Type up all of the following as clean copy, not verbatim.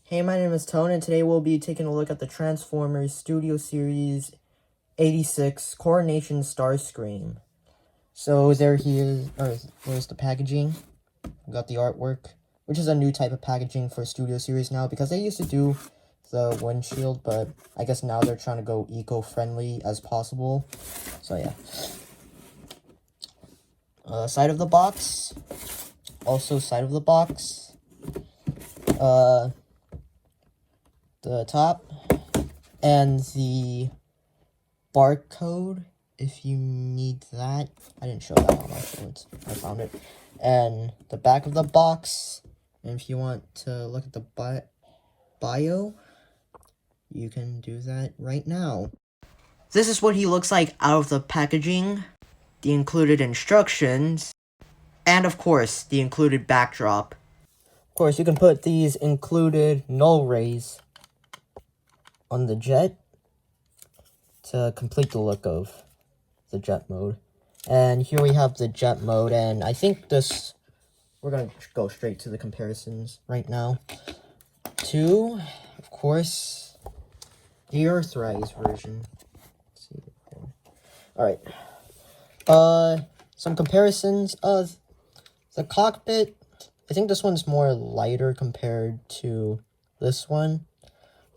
Hey, my name is Tone, and today we'll be taking a look at the Transformers Studio Series 86 Coronation Starscream. So there's the packaging. We got the artwork, which is a new type of packaging for Studio Series now, because they used to do the windshield, but I guess now they're trying to go eco-friendly as possible. So yeah. Side of the box. Also side of the box. The top and the barcode if you need that. I didn't show that on my shorts. I found it. And the back of the box. And if you want to look at the bio, you can do that right now. This is what he looks like out of the packaging, the included instructions, and of course, the included backdrop. Of course, you can put these included null rays on the jet to complete the look of the jet mode. And here we have the jet mode, and I think we're going to go straight to the comparisons right now. To, of course, the Earthrise version. Let's see. Alright. Some comparisons. The cockpit, I think this one's more lighter compared to this one.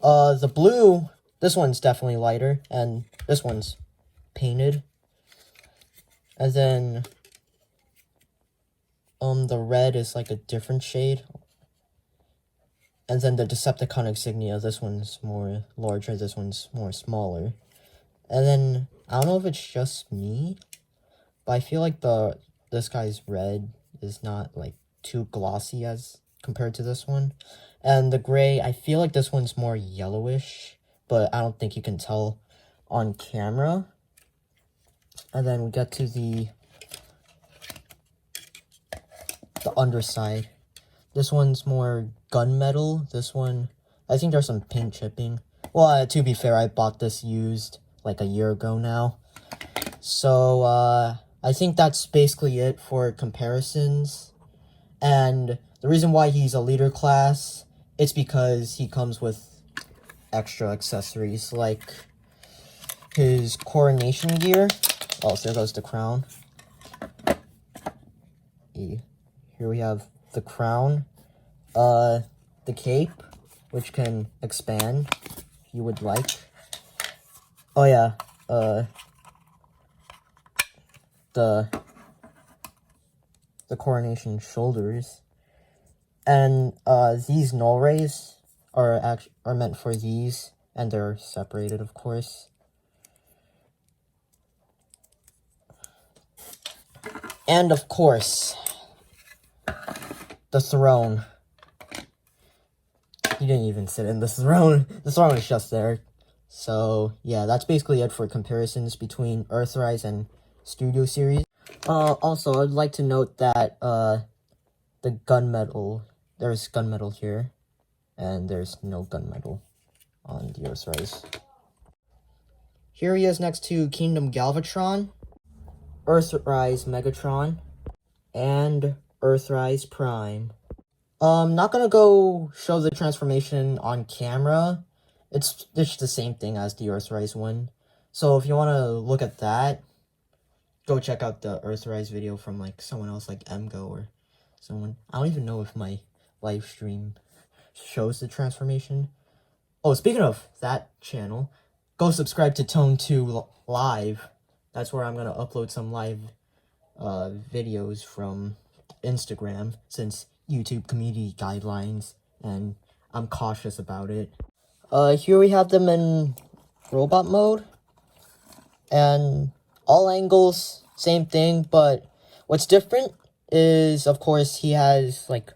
The blue, this one's definitely lighter, and this one's painted. And then, the red is like a different shade. And then the Decepticon insignia, this one's more larger, this one's more smaller. And then, I don't know if it's just me, but I feel like this guy's red is not, like, too glossy as compared to this one. And the gray, I feel like this one's more yellowish, but I don't think you can tell on camera. And then we get to the underside. This one's more gunmetal. This one, I think there's some paint chipping. Well, to be fair, I bought this used like a year ago now. So, I think that's basically it for comparisons. And the reason why he's a leader class, it's because he comes with extra accessories, like his coronation gear. Oh, so there goes the crown. Here we have the crown. The cape, which can expand, if you would like. Oh yeah, the coronation shoulders. And these null rays are meant for these, and they're separated, of course. And of course, the throne. He didn't even sit in the throne. The throne is just there. So yeah, that's basically it for comparisons between Earthrise and Studio Series. Also, I'd like to note that the gunmetal, there's gunmetal here, and there's no gunmetal on the Earthrise. Here he is next to Kingdom Galvatron, Earthrise Megatron, and Earthrise Prime. Not gonna go show the transformation on camera. It's the same thing as the Earthrise one. So if you want to look at that, go check out the Earthrise video from like someone else, like Emgo or someone. I don't even know if my live stream shows the transformation. Oh, speaking of that channel, go subscribe to Tone 2 Live. That's where I'm gonna upload some live videos from Instagram, since YouTube community guidelines, and I'm cautious about it. Here we have them in robot mode, and all angles, same thing, but what's different is, of course, he has, like,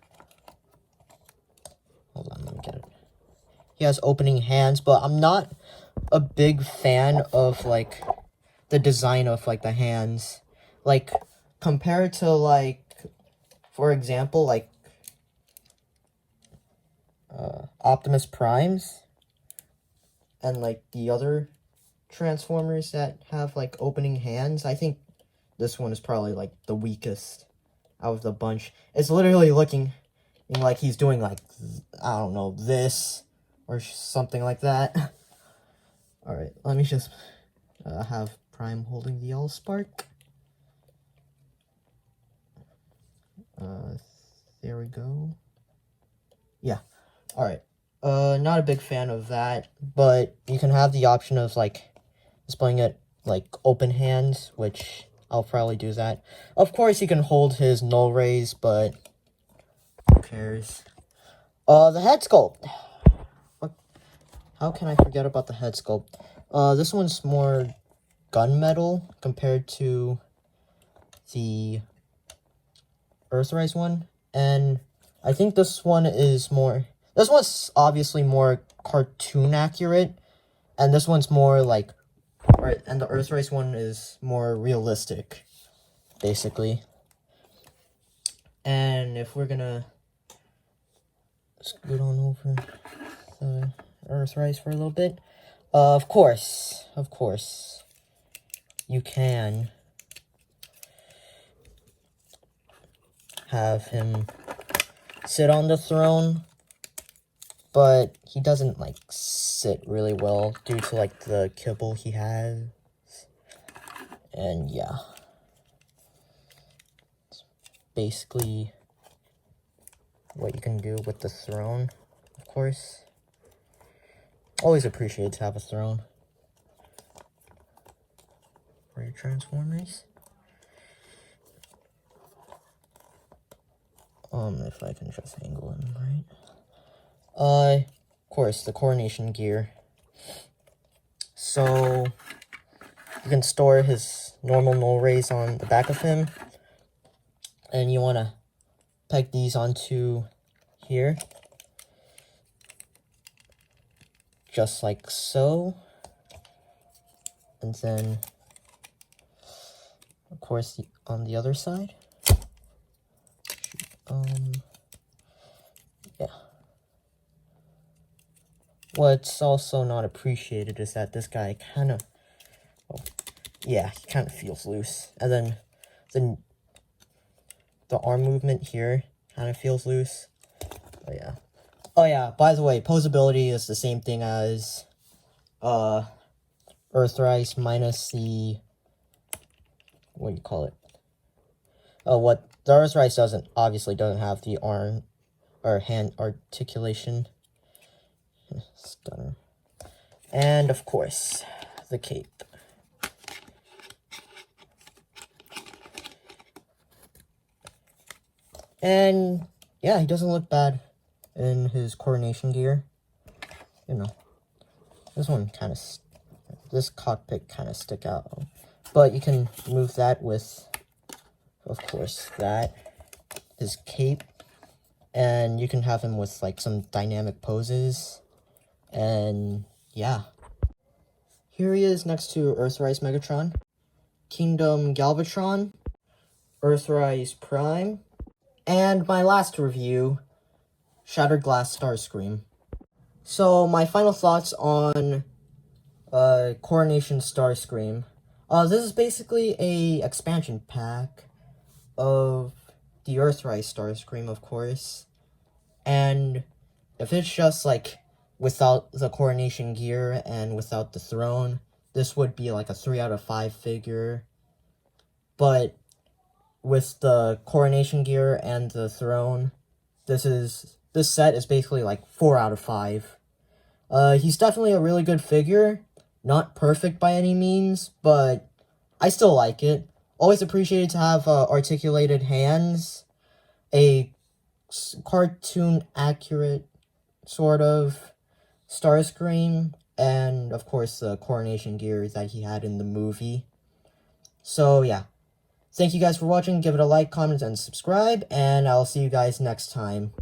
hold on, let me get it. He has opening hands, but I'm not a big fan of, like, the design of, like, the hands. Like, compared to, like, for example, like, Optimus Primes, and, like, the other Transformers that have, like, opening hands, I think this one is probably, like, the weakest out of the bunch. It's literally looking And, like, he's doing, like, I don't know, this, or something like that. Alright, let me just have Prime holding the Allspark. There we go. Yeah, alright. Not a big fan of that, but you can have the option of, like, displaying it, like, open hands, which I'll probably do that. Of course, you can hold his null rays, but who cares? The head sculpt. What? How can I forget about the head sculpt? This one's more gunmetal compared to the Earthrise one, and I think this one is more... This one's obviously more cartoon accurate, and this one's more like... Right, and the Earthrise one is more realistic, basically. And if we're gonna scoot on over the Earthrise for a little bit, of course, you can have him sit on the throne, but he doesn't, like, sit really well due to, like, the kibble he has. And, yeah. It's basically what you can do with the throne, of course. Always appreciate to have a throne for your Transformers. If I can just angle him right. Of course, the Coronation gear. So, you can store his normal null rays on the back of him. And you want to peg these onto here. Just like so. And then, of course, on the other side. Yeah. What's also not appreciated is that this guy kind of, yeah, he kind of feels loose. And then the arm movement here kind of feels loose. Oh yeah. Oh yeah, by the way, posability is the same thing as Earthrise minus the, what do you call it? Oh, what the Earthrise obviously doesn't have the arm or hand articulation. Stunner. And of course, the cape. And yeah, he doesn't look bad in his Coronation gear. You know, this cockpit kind of stick out. But you can move that with, of course, his cape. And you can have him with, like, some dynamic poses. And yeah. Here he is next to Earthrise Megatron, Kingdom Galvatron, Earthrise Prime, and my last review, Shattered Glass Starscream. So, my final thoughts on Coronation Starscream. This is basically a expansion pack of the Earthrise Starscream, of course. And if it's just, like, without the Coronation gear and without the throne, this would be like a 3 out of 5 figure. But with the Coronation gear and the throne, this set is basically like 4 out of 5. He's definitely a really good figure. Not perfect by any means, but I still like it. Always appreciated to have articulated hands, a cartoon accurate sort of Starscream, and of course the Coronation gear that he had in the movie. So yeah, thank you guys for watching. Give it a like, comment, and subscribe, and I'll see you guys next time.